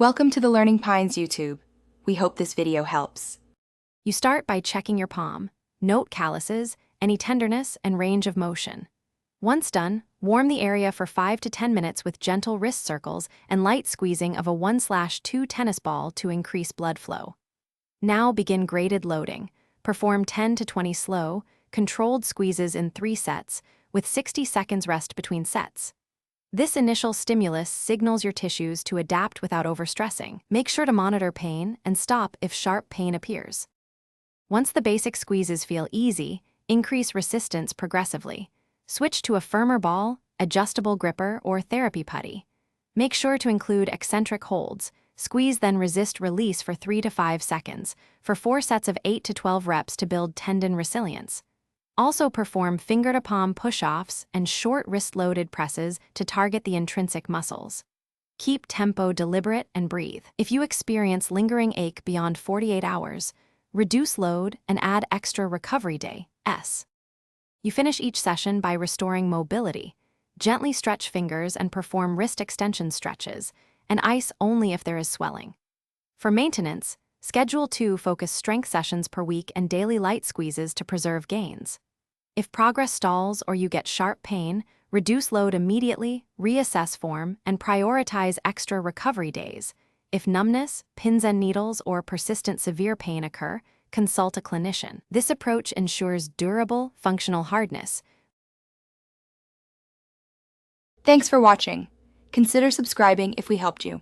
Welcome to the Learning Pines YouTube. We hope this video helps. You start by checking your palm. Note calluses, any tenderness, and range of motion. Once done, warm the area for 5 to 10 minutes with gentle wrist circles and light squeezing of a 1/2 tennis ball to increase blood flow. Now begin graded loading. Perform 10 to 20 slow, controlled squeezes in 3 sets, with 60 seconds rest between sets. This initial stimulus signals your tissues to adapt without overstressing. Make sure to monitor pain and stop if sharp pain appears. Once the basic squeezes feel easy, increase resistance progressively. Switch to a firmer ball, adjustable gripper, or therapy putty. Make sure to include eccentric holds. Squeeze then resist release for 3 to 5 seconds, for 4 sets of 8 to 12 reps to build tendon resilience. Also perform finger-to-palm push-offs and short wrist-loaded presses to target the intrinsic muscles. Keep tempo deliberate and breathe. If you experience lingering ache beyond 48 hours, reduce load and add extra recovery day, S. You finish each session by restoring mobility. Gently stretch fingers and perform wrist extension stretches, and ice only if there is swelling. For maintenance, schedule 2 focused strength sessions per week and daily light squeezes to preserve gains. If progress stalls or you get sharp pain, reduce load immediately, reassess form, and prioritize extra recovery days. If numbness, pins and needles, or persistent severe pain occur, consult a clinician. This approach ensures durable, functional hardness. Thanks for watching. Consider subscribing if we helped you.